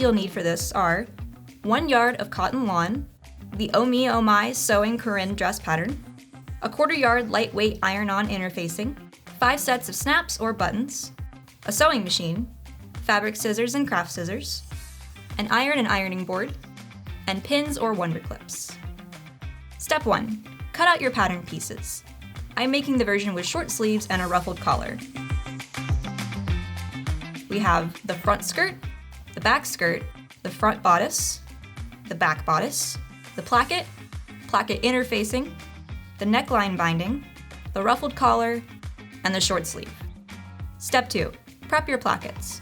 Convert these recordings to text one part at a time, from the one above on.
you'll need for this are 1 yard of cotton lawn, the Oh Me Oh My Sewing Corrine dress pattern, a 1/4 yard lightweight iron-on interfacing, 5 sets of snaps or buttons, a sewing machine, fabric scissors and craft scissors, an iron and ironing board, and pins or wonder clips. Step 1. Cut out your pattern pieces. I'm making the version with short sleeves and a ruffled collar. We have the front skirt, the back skirt, the front bodice, the back bodice, the placket, placket interfacing, the neckline binding, the ruffled collar, and the short sleeve. Step 2. Prep your plackets.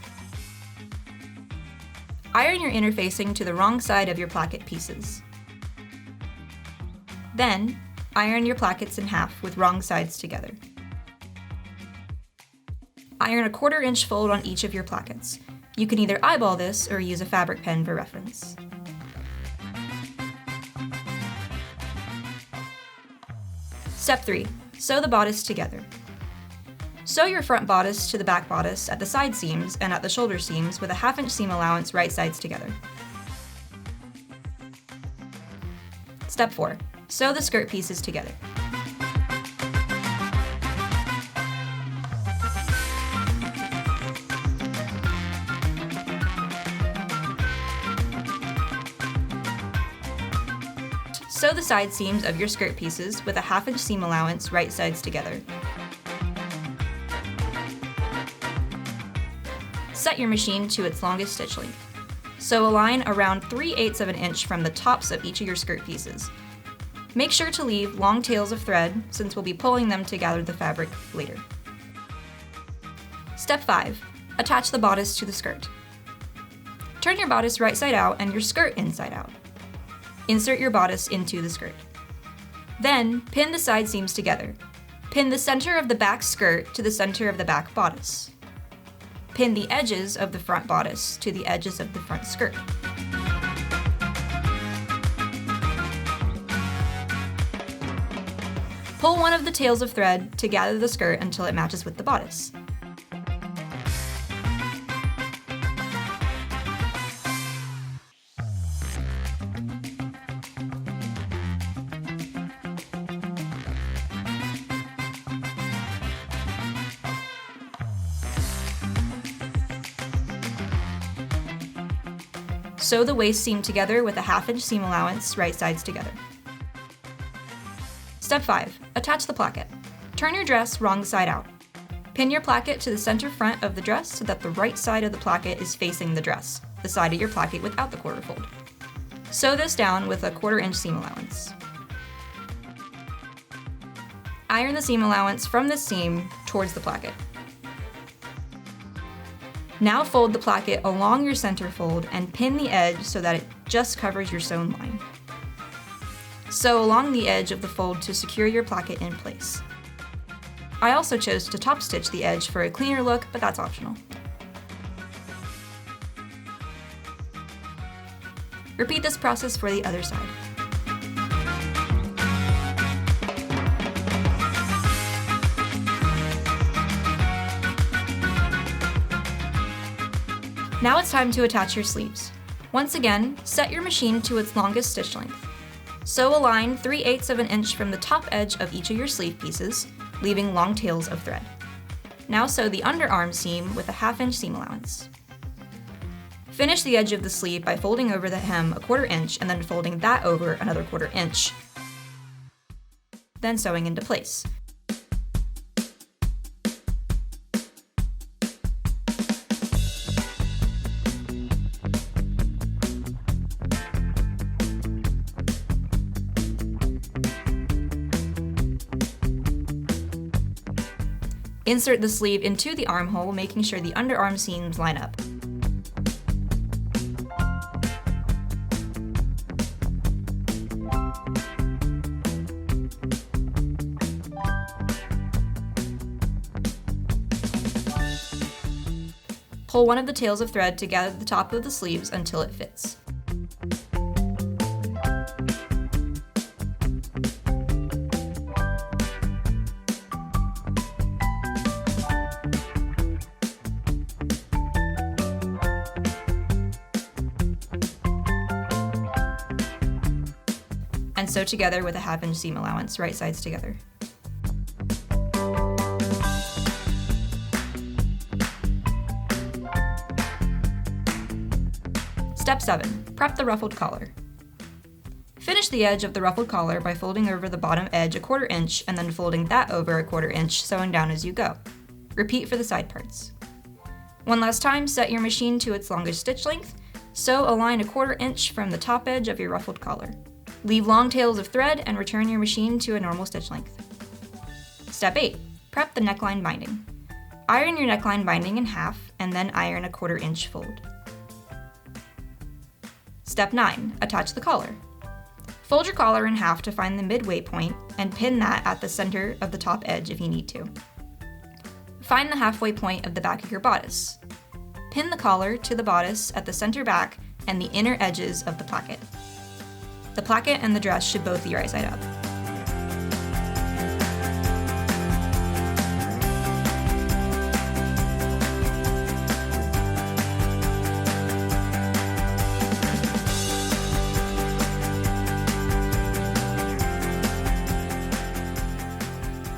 Iron your interfacing to the wrong side of your placket pieces. Then, iron your plackets in half with wrong sides together. Iron a 1/4 inch fold on each of your plackets. You can either eyeball this or use a fabric pen for reference. Step 3. Sew the bodice together. Sew your front bodice to the back bodice at the side seams and at the shoulder seams with a 1/2 inch seam allowance right sides together. Step 4. Sew the skirt pieces together. Sew the side seams of your skirt pieces with a 1/2 inch seam allowance right sides together. Set your machine to its longest stitch length. Sew a line around 3/8 of an inch from the tops of each of your skirt pieces. Make sure to leave long tails of thread since we'll be pulling them to gather the fabric later. Step 5. Attach the bodice to the skirt. Turn your bodice right side out and your skirt inside out. Insert your bodice into the skirt. Then, pin the side seams together. Pin the center of the back skirt to the center of the back bodice. Pin the edges of the front bodice to the edges of the front skirt. Pull one of the tails of thread to gather the skirt until it matches with the bodice. Sew the waist seam together with a 1/2 inch seam allowance right sides together. Step 5. Attach the placket. Turn your dress wrong side out. Pin your placket to the center front of the dress so that the right side of the placket is facing the dress, the side of your placket without the 1/4 fold. Sew this down with a 1/4 inch seam allowance. Iron the seam allowance from the seam towards the placket. Now fold the placket along your center fold and pin the edge so that it just covers your sewn line. Sew along the edge of the fold to secure your placket in place. I also chose to top stitch the edge for a cleaner look, but that's optional. Repeat this process for the other side. Now it's time to attach your sleeves. Once again, set your machine to its longest stitch length. Sew a line 3/8 of an inch from the top edge of each of your sleeve pieces, leaving long tails of thread. Now sew the underarm seam with a 1/2 inch seam allowance. Finish the edge of the sleeve by folding over the hem a 1/4 inch and then folding that over another 1/4 inch, then sewing into place. Insert the sleeve into the armhole, making sure the underarm seams line up. Pull one of the tails of thread to gather the top of the sleeves until it fits. and sew together with a 1/2-inch seam allowance, right sides together. Step 7. Prep the ruffled collar. Finish the edge of the ruffled collar by folding over the bottom edge a 1/4 inch and then folding that over a 1/4 inch, sewing down as you go. Repeat for the side parts. One last time, set your machine to its longest stitch length. Sew a line a 1/4 inch from the top edge of your ruffled collar. Leave long tails of thread and return your machine to a normal stitch length. Step 8. Prep the neckline binding. Iron your neckline binding in half and then iron a 1/4 inch fold. Step 9. Attach the collar. Fold your collar in half to find the midway point and pin that at the center of the top edge if you need to. Find the halfway point of the back of your bodice. Pin the collar to the bodice at the center back and the inner edges of the placket. The placket and the dress should both be right side up.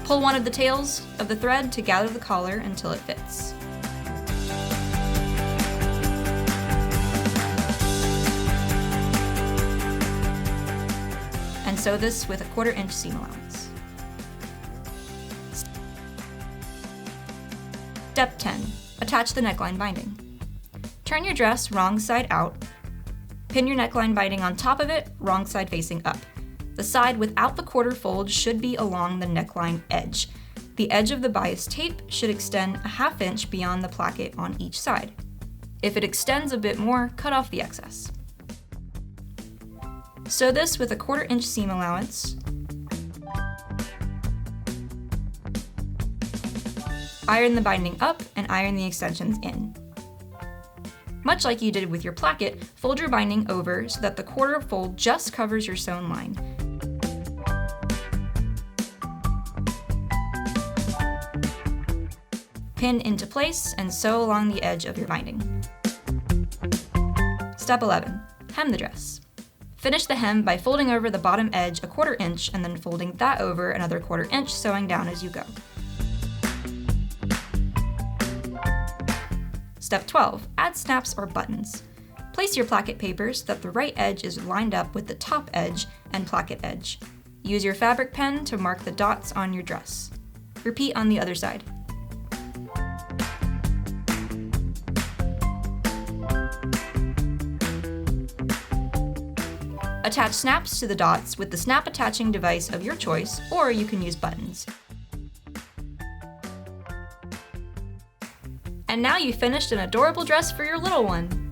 Pull one of the tails of the thread to gather the collar until it fits. And sew this with a 1/4 inch seam allowance. Step 10. Attach the neckline binding. Turn your dress wrong side out. Pin your neckline binding on top of it, wrong side facing up. The side without the 1/4 fold should be along the neckline edge. The edge of the bias tape should extend a 1/2 inch beyond the placket on each side. If it extends a bit more, cut off the excess. Sew this with a 1/4 inch seam allowance. Iron the binding up and iron the extensions in. Much like you did with your placket, fold your binding over so that the 1/4 fold just covers your sewn line. Pin into place and sew along the edge of your binding. Step 11. Hem the dress. Finish the hem by folding over the bottom edge a 1/4 inch and then folding that over another 1/4 inch, sewing down as you go. Step 12. Add snaps or buttons. Place your placket paper so that the right edge is lined up with the top edge and placket edge. Use your fabric pen to mark the dots on your dress. Repeat on the other side. Attach snaps to the dots with the snap attaching device of your choice, or you can use buttons. And now you've finished an adorable dress for your little one!